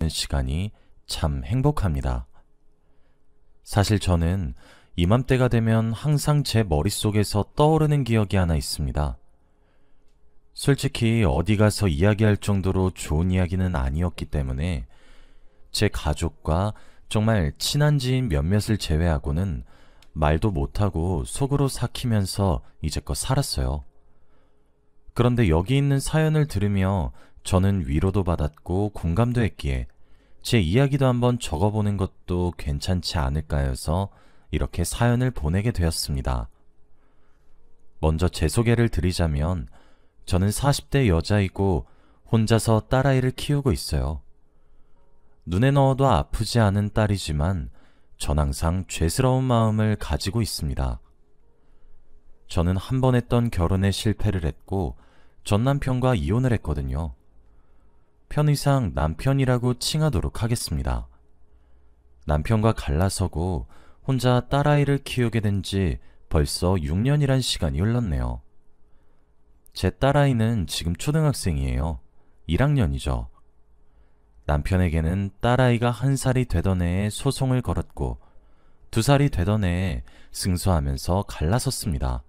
시간이 참 행복합니다. 사실 저는 이맘때가 되면 항상 제 머릿속에서 떠오르는 기억이 하나 있습니다. 솔직히 어디 가서 이야기할 정도로 좋은 이야기는 아니었기 때문에 제 가족과 정말 친한 지인 몇몇을 제외하고는 말도 못하고 속으로 삭히면서 이제껏 살았어요. 그런데 여기 있는 사연을 들으며 저는 위로도 받았고 공감도 했기에 제 이야기도 한번 적어보는 것도 괜찮지 않을까 해서 이렇게 사연을 보내게 되었습니다. 먼저 제 소개를 드리자면 저는 40대 여자이고 혼자서 딸아이를 키우고 있어요. 눈에 넣어도 아프지 않은 딸이지만 전 항상 죄스러운 마음을 가지고 있습니다. 저는 한 번 했던 결혼에 실패를 했고 전 남편과 이혼을 했거든요. 편의상 남편이라고 칭하도록 하겠습니다. 남편과 갈라서고 혼자 딸아이를 키우게 된 지 벌써 6년이란 시간이 흘렀네요. 제 딸아이는 지금 초등학생이에요. 1학년이죠. 남편에게는 딸아이가 1살이 되던 해에 소송을 걸었고 2살이 되던 해에 승소하면서 갈라섰습니다.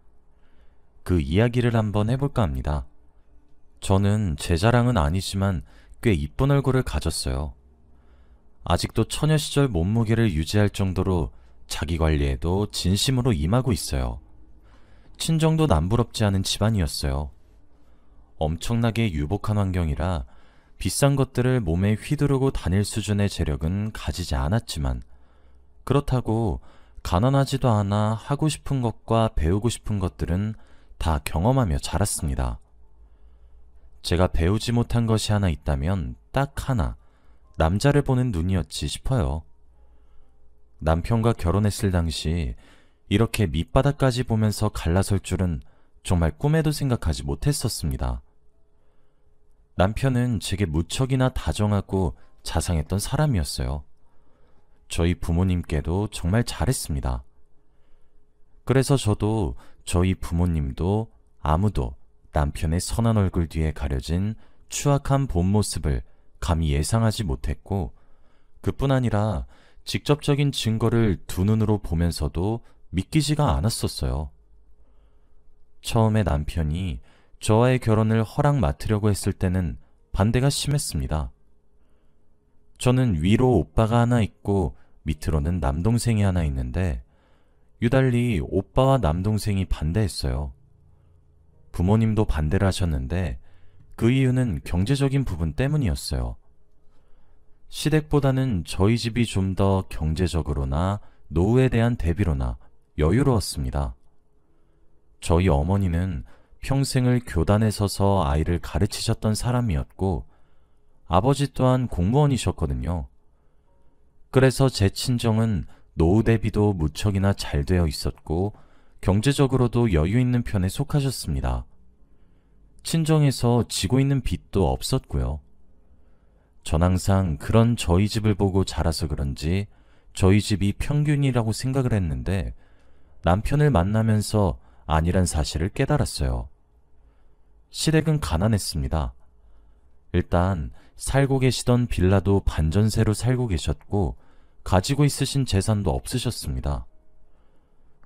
그 이야기를 한번 해볼까 합니다. 저는 제 자랑은 아니지만 꽤 이쁜 얼굴을 가졌어요. 아직도 처녀 시절 몸무게를 유지할 정도로 자기 관리에도 진심으로 임하고 있어요. 친정도 남부럽지 않은 집안이었어요. 엄청나게 유복한 환경이라 비싼 것들을 몸에 휘두르고 다닐 수준의 재력은 가지지 않았지만 그렇다고 가난하지도 않아 하고 싶은 것과 배우고 싶은 것들은 다 경험하며 자랐습니다. 제가 배우지 못한 것이 하나 있다면 딱 하나, 남자를 보는 눈이었지 싶어요. 남편과 결혼했을 당시 이렇게 밑바닥까지 보면서 갈라설 줄은 정말 꿈에도 생각하지 못했었습니다. 남편은 제게 무척이나 다정하고 자상했던 사람이었어요. 저희 부모님께도 정말 잘했습니다. 그래서 저도 저희 부모님도 아무도 남편의 선한 얼굴 뒤에 가려진 추악한 본 모습을 감히 예상하지 못했고 그뿐 아니라 직접적인 증거를 두 눈으로 보면서도 믿기지가 않았었어요. 처음에 남편이 저와의 결혼을 허락 맡으려고 했을 때는 반대가 심했습니다. 저는 위로 오빠가 하나 있고 밑으로는 남동생이 하나 있는데 유달리 오빠와 남동생이 반대했어요. 부모님도 반대를 하셨는데 그 이유는 경제적인 부분 때문이었어요. 시댁보다는 저희 집이 좀 더 경제적으로나 노후에 대한 대비로나 여유로웠습니다. 저희 어머니는 평생을 교단에 서서 아이를 가르치셨던 사람이었고 아버지 또한 공무원이셨거든요. 그래서 제 친정은 노후 대비도 무척이나 잘 되어 있었고 경제적으로도 여유 있는 편에 속하셨습니다. 친정에서 지고 있는 빚도 없었고요. 전 항상 그런 저희 집을 보고 자라서 그런지 저희 집이 평균이라고 생각을 했는데 남편을 만나면서 아니란 사실을 깨달았어요. 시댁은 가난했습니다. 일단 살고 계시던 빌라도 반전세로 살고 계셨고 가지고 있으신 재산도 없으셨습니다.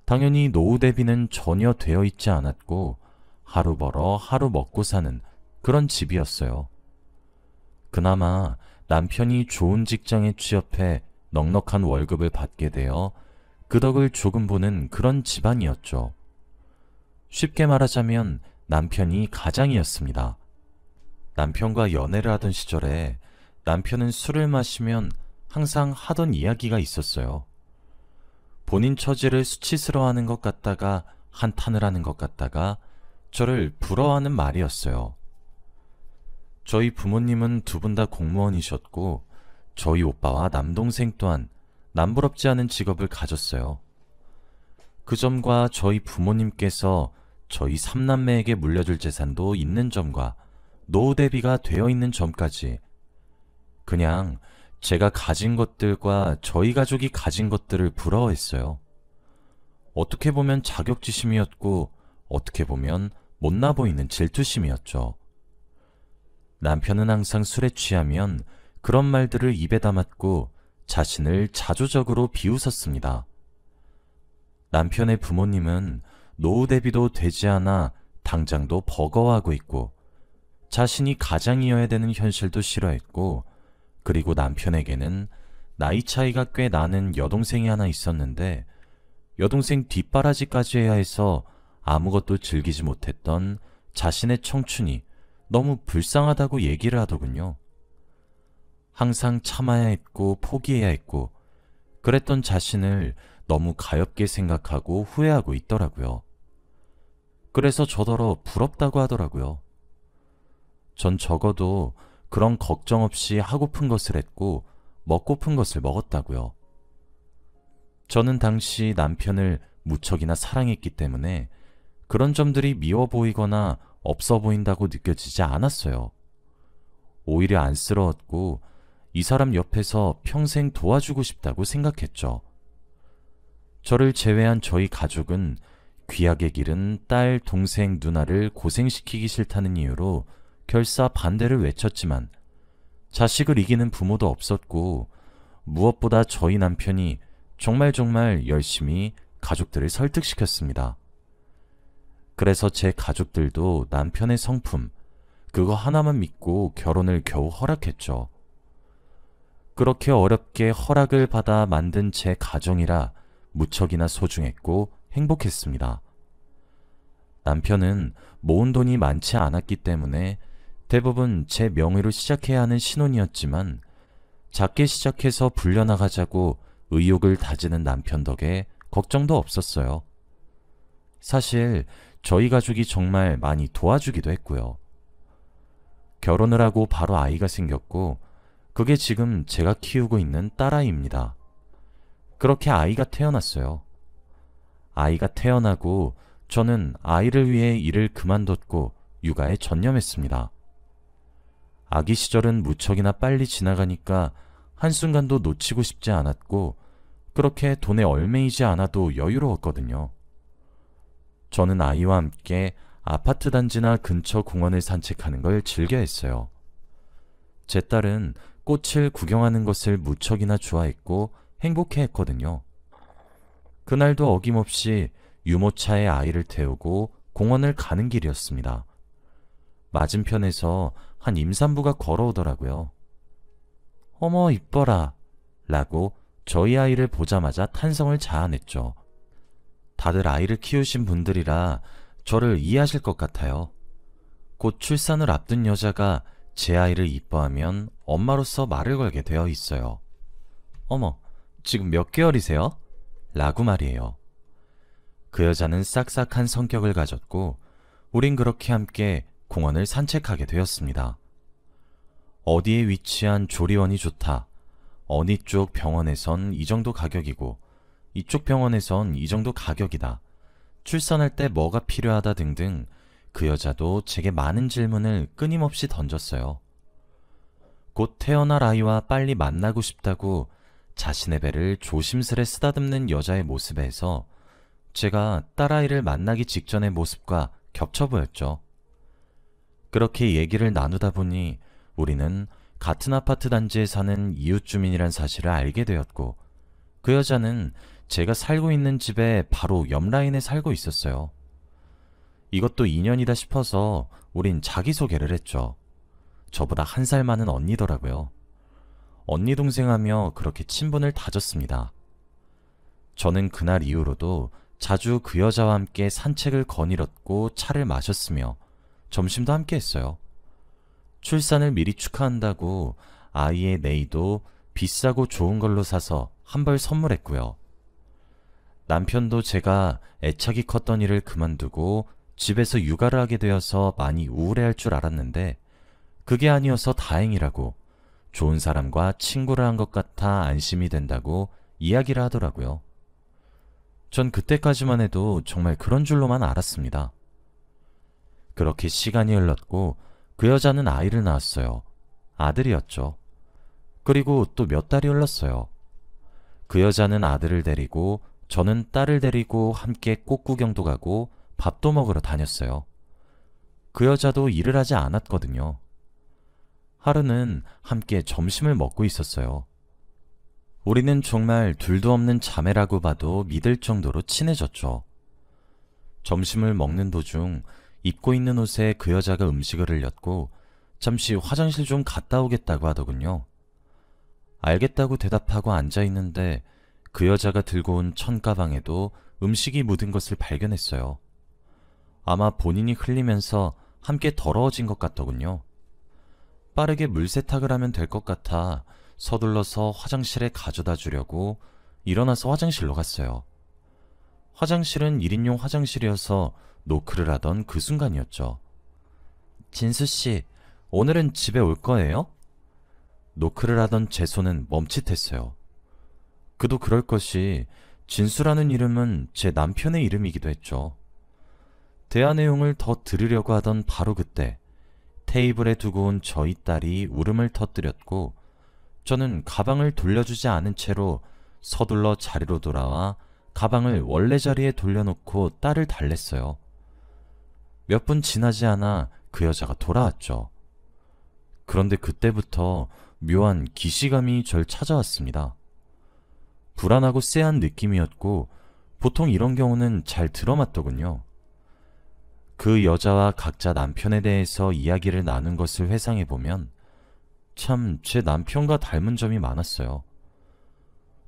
당연히 노후 대비는 전혀 되어 있지 않았고 하루 벌어 하루 먹고 사는 그런 집이었어요. 그나마 남편이 좋은 직장에 취업해 넉넉한 월급을 받게 되어 그 덕을 조금 보는 그런 집안이었죠. 쉽게 말하자면 남편이 가장이었습니다. 남편과 연애를 하던 시절에 남편은 술을 마시면 항상 하던 이야기가 있었어요. 본인 처지를 수치스러워하는 것 같다가 한탄을 하는 것 같다가 저를 부러워하는 말이었어요. 저희 부모님은 두 분 다 공무원이셨고 저희 오빠와 남동생 또한 남부럽지 않은 직업을 가졌어요. 그 점과 저희 부모님께서 저희 3남매에게 물려줄 재산도 있는 점과 노후 대비가 되어 있는 점까지 그냥 제가 가진 것들과 저희 가족이 가진 것들을 부러워했어요. 어떻게 보면 자격지심이었고 어떻게 보면 못나 보이는 질투심이었죠. 남편은 항상 술에 취하면 그런 말들을 입에 담았고 자신을 자조적으로 비웃었습니다. 남편의 부모님은 노후 대비도 되지 않아 당장도 버거워하고 있고 자신이 가장이어야 되는 현실도 싫어했고, 그리고 남편에게는 나이 차이가 꽤 나는 여동생이 하나 있었는데 여동생 뒷바라지까지 해야 해서 아무것도 즐기지 못했던 자신의 청춘이 너무 불쌍하다고 얘기를 하더군요. 항상 참아야 했고 포기해야 했고 그랬던 자신을 너무 가엽게 생각하고 후회하고 있더라고요. 그래서 저더러 부럽다고 하더라고요. 전 적어도 그런 걱정 없이 하고픈 것을 했고 먹고픈 것을 먹었다고요. 저는 당시 남편을 무척이나 사랑했기 때문에 그런 점들이 미워 보이거나 없어 보인다고 느껴지지 않았어요. 오히려 안쓰러웠고 이 사람 옆에서 평생 도와주고 싶다고 생각했죠. 저를 제외한 저희 가족은 귀하게 기른 딸, 동생, 누나를 고생시키기 싫다는 이유로 결사 반대를 외쳤지만 자식을 이기는 부모도 없었고, 무엇보다 저희 남편이 정말 열심히 가족들을 설득시켰습니다. 그래서 제 가족들도 남편의 성품, 그거 하나만 믿고 결혼을 겨우 허락했죠. 그렇게 어렵게 허락을 받아 만든 제 가정이라 무척이나 소중했고 행복했습니다. 남편은 모은 돈이 많지 않았기 때문에 대부분 제 명의로 시작해야 하는 신혼이었지만 작게 시작해서 불려나가자고 의욕을 다지는 남편 덕에 걱정도 없었어요. 사실 저희 가족이 정말 많이 도와주기도 했고요. 결혼을 하고 바로 아이가 생겼고 그게 지금 제가 키우고 있는 딸아이입니다. 그렇게 아이가 태어났어요. 아이가 태어나고 저는 아이를 위해 일을 그만뒀고 육아에 전념했습니다. 아기 시절은 무척이나 빨리 지나가니까 한순간도 놓치고 싶지 않았고 그렇게 돈에 얽매이지 않아도 여유로웠거든요. 저는 아이와 함께 아파트 단지나 근처 공원을 산책하는 걸 즐겨 했어요. 제 딸은 꽃을 구경하는 것을 무척이나 좋아했고 행복해 했거든요. 그날도 어김없이 유모차에 아이를 태우고 공원을 가는 길이었습니다. 맞은편에서 한 임산부가 걸어오더라고요. 어머 이뻐라 라고 저희 아이를 보자마자 탄성을 자아냈죠. 다들 아이를 키우신 분들이라 저를 이해하실 것 같아요. 곧 출산을 앞둔 여자가 제 아이를 이뻐하면 엄마로서 말을 걸게 되어 있어요. 어머, 지금 몇 개월이세요? 라고 말이에요. 그 여자는 싹싹한 성격을 가졌고 우린 그렇게 함께 공원을 산책하게 되었습니다. 어디에 위치한 조리원이 좋다. 어느 쪽 병원에선 이 정도 가격이고 이쪽 병원에선 이 정도 가격이다. 출산할 때 뭐가 필요하다 등등 그 여자도 제게 많은 질문을 끊임없이 던졌어요. 곧 태어날 아이와 빨리 만나고 싶다고 자신의 배를 조심스레 쓰다듬는 여자의 모습에서 제가 딸아이를 만나기 직전의 모습과 겹쳐 보였죠. 그렇게 얘기를 나누다 보니 우리는 같은 아파트 단지에 사는 이웃 주민이란 사실을 알게 되었고 그 여자는 제가 살고 있는 집에 바로 옆 라인에 살고 있었어요. 이것도 인연이다 싶어서 우린 자기소개를 했죠. 저보다 1살 많은 언니더라고요. 언니 동생하며 그렇게 친분을 다졌습니다. 저는 그날 이후로도 자주 그 여자와 함께 산책을 거닐었고 차를 마셨으며 점심도 함께 했어요. 출산을 미리 축하한다고 아이의 네이도 비싸고 좋은 걸로 사서 한 벌 선물했고요. 남편도 제가 애착이 컸던 일을 그만두고 집에서 육아를 하게 되어서 많이 우울해할 줄 알았는데 그게 아니어서 다행이라고 좋은 사람과 친구를 한 것 같아 안심이 된다고 이야기를 하더라고요. 전 그때까지만 해도 정말 그런 줄로만 알았습니다. 그렇게 시간이 흘렀고 그 여자는 아이를 낳았어요. 아들이었죠. 그리고 또 몇 달이 흘렀어요. 그 여자는 아들을 데리고 저는 딸을 데리고 함께 꽃 구경도 가고 밥도 먹으러 다녔어요. 그 여자도 일을 하지 않았거든요. 하루는 함께 점심을 먹고 있었어요. 우리는 정말 둘도 없는 자매라고 봐도 믿을 정도로 친해졌죠. 점심을 먹는 도중 입고 있는 옷에 그 여자가 음식을 흘렸고 잠시 화장실 좀 갔다 오겠다고 하더군요. 알겠다고 대답하고 앉아있는데 그 여자가 들고 온 천가방에도 음식이 묻은 것을 발견했어요. 아마 본인이 흘리면서 함께 더러워진 것 같더군요. 빠르게 물 세탁을 하면 될 것 같아 서둘러서 화장실에 가져다 주려고 일어나서 화장실로 갔어요. 화장실은 1인용 화장실이어서 노크를 하던 그 순간이었죠. 진수씨, 오늘은 집에 올 거예요? 노크를 하던 제 손은 멈칫했어요. 그도 그럴 것이 진수라는 이름은 제 남편의 이름이기도 했죠. 대화 내용을 더 들으려고 하던 바로 그때 테이블에 두고 온 저희 딸이 울음을 터뜨렸고 저는 가방을 돌려주지 않은 채로 서둘러 자리로 돌아와 가방을 원래 자리에 돌려놓고 딸을 달랬어요. 몇 분 지나지 않아 그 여자가 돌아왔죠. 그런데 그때부터 묘한 기시감이 절 찾아왔습니다. 불안하고 쎄한 느낌이었고 보통 이런 경우는 잘 들어맞더군요. 그 여자와 각자 남편에 대해서 이야기를 나눈 것을 회상해보면 참 제 남편과 닮은 점이 많았어요.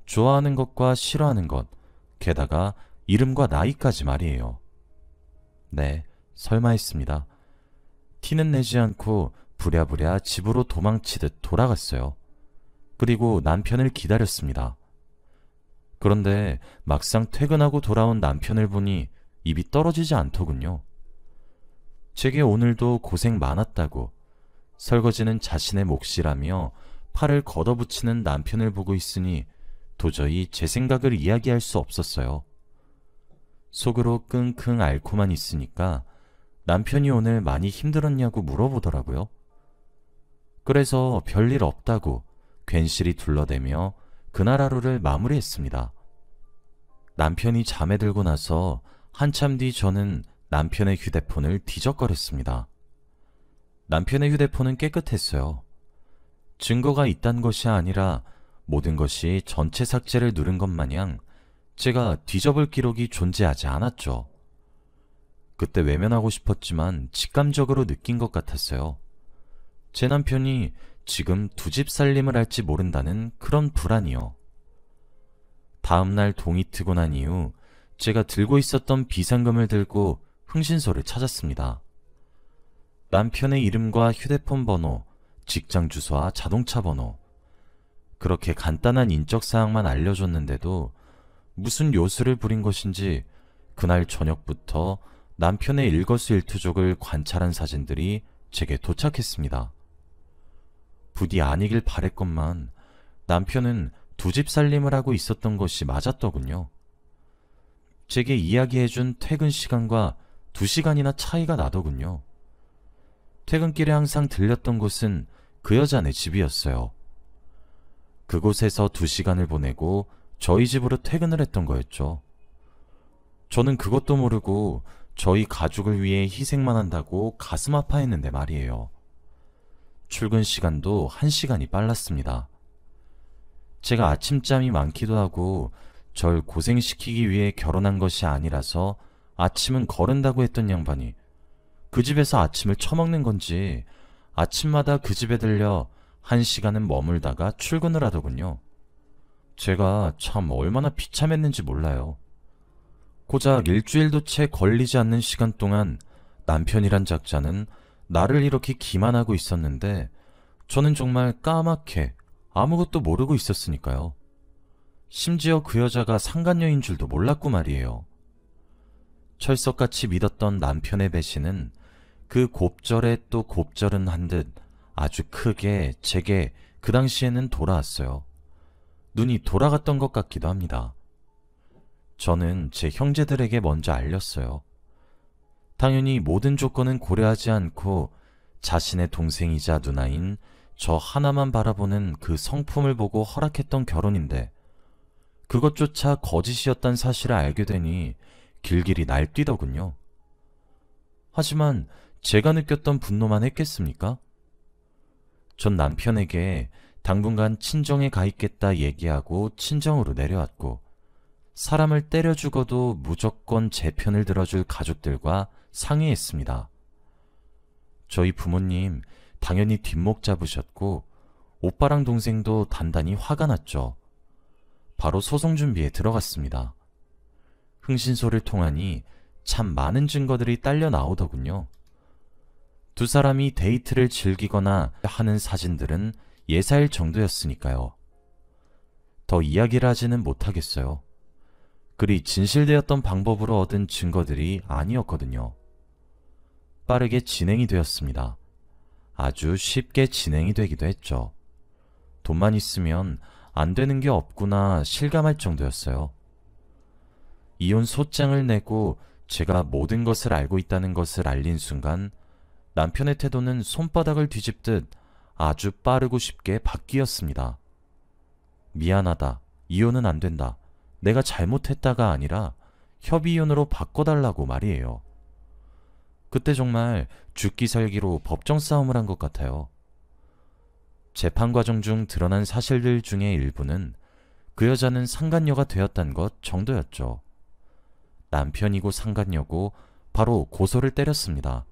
좋아하는 것과 싫어하는 것, 게다가 이름과 나이까지 말이에요. 네, 설마 했습니다. 티는 내지 않고 부랴부랴 집으로 도망치듯 돌아갔어요. 그리고 남편을 기다렸습니다. 그런데 막상 퇴근하고 돌아온 남편을 보니 입이 떨어지지 않더군요. 제게 오늘도 고생 많았다고, 설거지는 자신의 몫이라며 팔을 걷어붙이는 남편을 보고 있으니 도저히 제 생각을 이야기할 수 없었어요. 속으로 끙끙 앓고만 있으니까 남편이 오늘 많이 힘들었냐고 물어보더라고요. 그래서 별일 없다고 괜시리 둘러대며 그날 하루를 마무리했습니다. 남편이 잠에 들고 나서 한참 뒤 저는 남편의 휴대폰을 뒤적거렸습니다. 남편의 휴대폰은 깨끗했어요. 증거가 있단 것이 아니라 모든 것이 전체 삭제를 누른 것 마냥 제가 뒤져볼 기록이 존재하지 않았죠. 그때 외면하고 싶었지만 직감적으로 느낀 것 같았어요. 제 남편이 지금 두 집 살림을 할지 모른다는 그런 불안이요. 다음날 동이 트고 난 이후 제가 들고 있었던 비상금을 들고 흥신소를 찾았습니다. 남편의 이름과 휴대폰 번호, 직장 주소와 자동차 번호, 그렇게 간단한 인적사항만 알려줬는데도 무슨 요술을 부린 것인지 그날 저녁부터 남편의 일거수일투족을 관찰한 사진들이 제게 도착했습니다. 부디 아니길 바랬건만 남편은 두 집 살림을 하고 있었던 것이 맞았더군요. 제게 이야기해준 퇴근 시간과 2시간이나 차이가 나더군요. 퇴근길에 항상 들렸던 곳은 그 여자네 집이었어요. 그곳에서 2시간을 보내고 저희 집으로 퇴근을 했던 거였죠. 저는 그것도 모르고 저희 가족을 위해 희생만 한다고 가슴 아파했는데 말이에요. 출근 시간도 1시간이 빨랐습니다. 제가 아침잠이 많기도 하고 절 고생시키기 위해 결혼한 것이 아니라서 아침은 거른다고 했던 양반이 그 집에서 아침을 처먹는 건지 아침마다 그 집에 들려 1시간은 머물다가 출근을 하더군요. 제가 참 얼마나 비참했는지 몰라요. 고작 일주일도 채 걸리지 않는 시간 동안 남편이란 작자는 나를 이렇게 기만하고 있었는데 저는 정말 까맣게 아무것도 모르고 있었으니까요. 심지어 그 여자가 상간녀인 줄도 몰랐고 말이에요. 철석같이 믿었던 남편의 배신은 그 곱절에 또 곱절은 한 듯 아주 크게 제게 그 당시에는 돌아왔어요. 눈이 돌아갔던 것 같기도 합니다. 저는 제 형제들에게 먼저 알렸어요. 당연히 모든 조건은 고려하지 않고 자신의 동생이자 누나인 저 하나만 바라보는 그 성품을 보고 허락했던 결혼인데 그것조차 거짓이었단 사실을 알게 되니 길길이 날뛰더군요. 하지만 제가 느꼈던 분노만 했겠습니까? 전 남편에게 당분간 친정에 가 있겠다 얘기하고 친정으로 내려왔고, 사람을 때려 죽어도 무조건 제 편을 들어줄 가족들과 상의했습니다. 저희 부모님 당연히 뒷목 잡으셨고, 오빠랑 동생도 단단히 화가 났죠. 바로 소송 준비에 들어갔습니다. 흥신소를 통하니 참 많은 증거들이 딸려 나오더군요. 두 사람이 데이트를 즐기거나 하는 사진들은 예사일 정도였으니까요. 더 이야기를 하지는 못하겠어요. 그리 진실되었던 방법으로 얻은 증거들이 아니었거든요. 빠르게 진행이 되었습니다. 아주 쉽게 진행이 되기도 했죠. 돈만 있으면 안 되는 게 없구나 실감할 정도였어요. 이혼 소장을 내고 제가 모든 것을 알고 있다는 것을 알린 순간 남편의 태도는 손바닥을 뒤집듯 아주 빠르고 쉽게 바뀌었습니다. 미안하다. 이혼은 안 된다. 내가 잘못했다가 아니라 협의이혼으로 바꿔달라고 말이에요. 그때 정말 죽기 살기로 법정 싸움을 한 것 같아요. 재판 과정 중 드러난 사실들 중에 일부는 그 여자는 상간녀가 되었단 것 정도였죠. 남편이고 상간녀고 바로 고소를 때렸습니다.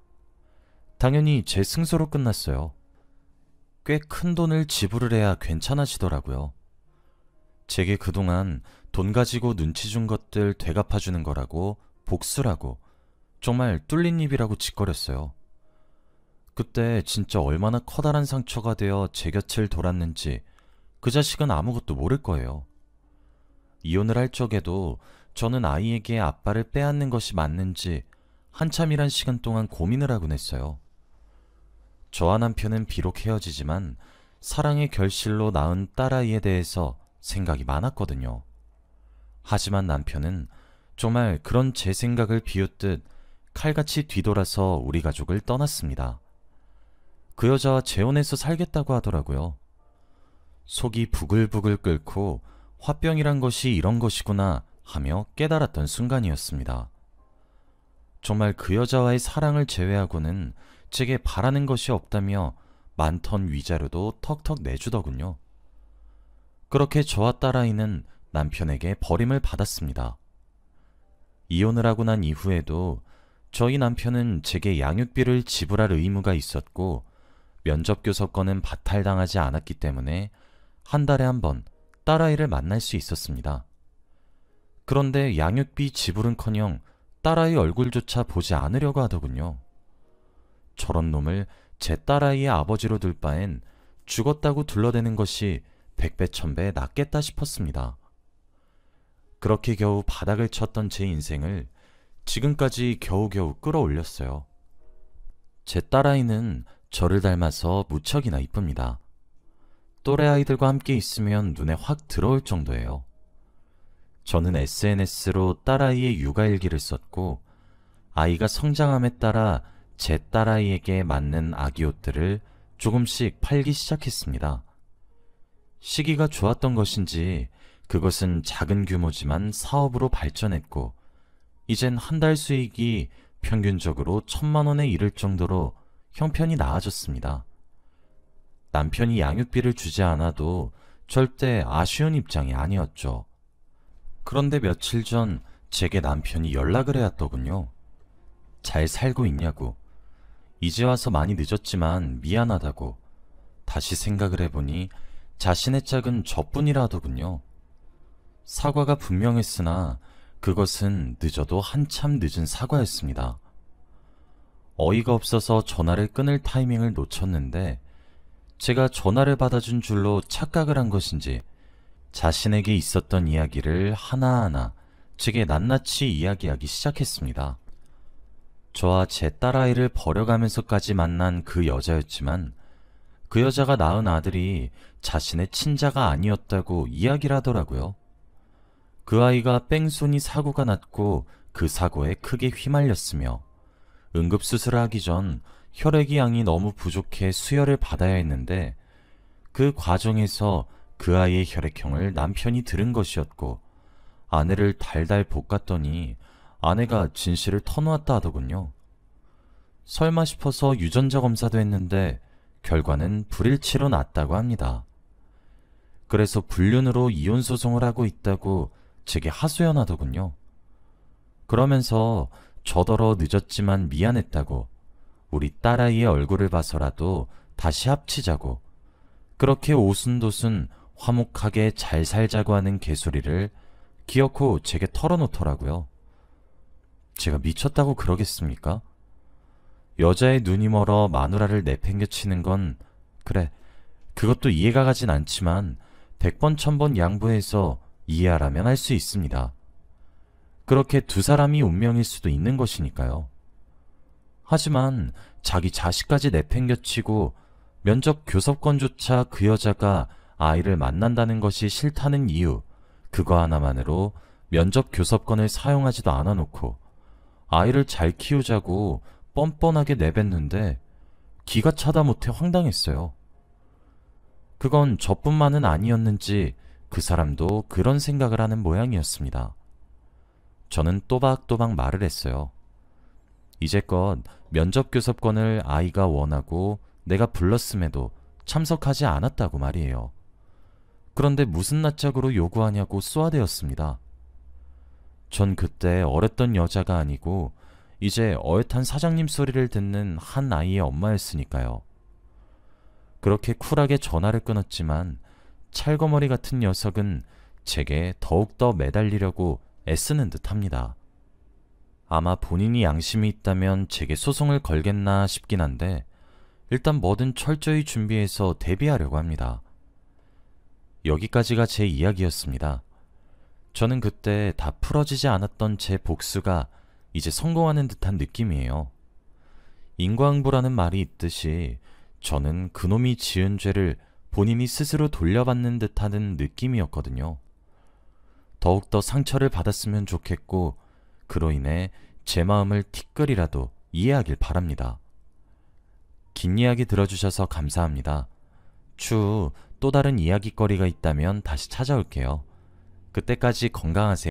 당연히 제 승소로 끝났어요. 꽤 큰 돈을 지불을 해야 괜찮아지더라고요. 제게 그동안 돈 가지고 눈치 준 것들 되갚아주는 거라고, 복수라고, 정말 뚫린 입이라고 짓거렸어요. 그때 진짜 얼마나 커다란 상처가 되어 제 곁을 돌았는지 그 자식은 아무것도 모를 거예요. 이혼을 할 적에도 저는 아이에게 아빠를 빼앗는 것이 맞는지 한참이란 시간 동안 고민을 하곤 했어요. 저와 남편은 비록 헤어지지만 사랑의 결실로 낳은 딸아이에 대해서 생각이 많았거든요. 하지만 남편은 정말 그런 제 생각을 비웃듯 칼같이 뒤돌아서 우리 가족을 떠났습니다. 그 여자와 재혼해서 살겠다고 하더라고요. 속이 부글부글 끓고 화병이란 것이 이런 것이구나 하며 깨달았던 순간이었습니다. 정말 그 여자와의 사랑을 제외하고는 제게 바라는 것이 없다며 많던 위자료도 턱턱 내주더군요. 그렇게 저와 딸아이는 남편에게 버림을 받았습니다. 이혼을 하고 난 이후에도 저희 남편은 제게 양육비를 지불할 의무가 있었고 면접교섭권은 박탈당하지 않았기 때문에 한 달에 한 번 딸아이를 만날 수 있었습니다. 그런데 양육비 지불은커녕 딸아이 얼굴조차 보지 않으려고 하더군요. 저런 놈을 제 딸아이의 아버지로 둘 바엔 죽었다고 둘러대는 것이 백배 천배 낫겠다 싶었습니다. 그렇게 겨우 바닥을 쳤던 제 인생을 지금까지 겨우겨우 끌어올렸어요. 제 딸아이는 저를 닮아서 무척이나 이쁩니다. 또래 아이들과 함께 있으면 눈에 확 들어올 정도예요. 저는 SNS로 딸아이의 육아일기를 썼고 아이가 성장함에 따라 제 딸아이에게 맞는 아기 옷들을 조금씩 팔기 시작했습니다. 시기가 좋았던 것인지 그것은 작은 규모지만 사업으로 발전했고 이젠 한 달 수익이 평균적으로 1,000만 원에 이를 정도로 형편이 나아졌습니다. 남편이 양육비를 주지 않아도 절대 아쉬운 입장이 아니었죠. 그런데 며칠 전 제게 남편이 연락을 해왔더군요. 잘 살고 있냐고. 이제 와서 많이 늦었지만 미안하다고. 다시 생각을 해보니 자신의 짝은 저뿐이라 하더군요. 사과가 분명했으나 그것은 늦어도 한참 늦은 사과였습니다. 어이가 없어서 전화를 끊을 타이밍을 놓쳤는데 제가 전화를 받아준 줄로 착각을 한 것인지 자신에게 있었던 이야기를 하나하나 제게 낱낱이 이야기하기 시작했습니다. 저와 제 딸아이를 버려가면서까지 만난 그 여자였지만 그 여자가 낳은 아들이 자신의 친자가 아니었다고 이야기를 하더라고요. 그 아이가 뺑소니 사고가 났고 그 사고에 크게 휘말렸으며 응급수술을 하기 전 혈액이 양이 너무 부족해 수혈을 받아야 했는데 그 과정에서 그 아이의 혈액형을 남편이 들은 것이었고 아내를 달달 볶았더니 아내가 진실을 터놓았다 하더군요. 설마 싶어서 유전자 검사도 했는데 결과는 불일치로 났다고 합니다. 그래서 불륜으로 이혼 소송을 하고 있다고 제게 하소연하더군요. 그러면서 저더러 늦었지만 미안했다고, 우리 딸아이의 얼굴을 봐서라도 다시 합치자고, 그렇게 오순도순 화목하게 잘 살자고 하는 개소리를 기어코 제게 털어놓더라고요. 제가 미쳤다고 그러겠습니까? 여자의 눈이 멀어 마누라를 내팽개치는 건, 그래, 그것도 이해가 가진 않지만 100번 1000번 양보해서 이해하라면 할 수 있습니다. 그렇게 두 사람이 운명일 수도 있는 것이니까요. 하지만 자기 자식까지 내팽개치고 면접 교섭권조차 그 여자가 아이를 만난다는 것이 싫다는 이유, 그거 하나만으로 면접 교섭권을 사용하지도 않아 놓고 아이를 잘 키우자고 뻔뻔하게 내뱉는데 기가 차다 못해 황당했어요. 그건 저뿐만은 아니었는지 그 사람도 그런 생각을 하는 모양이었습니다. 저는 또박또박 말을 했어요. 이제껏 면접 교섭권을 아이가 원하고 내가 불렀음에도 참석하지 않았다고 말이에요. 그런데 무슨 낯짝으로 요구하냐고 쏘아대었습니다. 전 그때 어렸던 여자가 아니고 이제 어엿한 사장님 소리를 듣는 한 아이의 엄마였으니까요. 그렇게 쿨하게 전화를 끊었지만 찰거머리 같은 녀석은 제게 더욱더 매달리려고 애쓰는 듯합니다. 아마 본인이 양심이 있다면 제게 소송을 걸겠나 싶긴 한데 일단 뭐든 철저히 준비해서 대비하려고 합니다. 여기까지가 제 이야기였습니다. 저는 그때 다 풀어지지 않았던 제 복수가 이제 성공하는 듯한 느낌이에요. 인과응보라는 말이 있듯이 저는 그놈이 지은 죄를 본인이 스스로 돌려받는 듯하는 느낌이었거든요. 더욱더 상처를 받았으면 좋겠고 그로 인해 제 마음을 티끌이라도 이해하길 바랍니다. 긴 이야기 들어주셔서 감사합니다. 추후 또 다른 이야기거리가 있다면 다시 찾아올게요. 그때까지 건강하세요.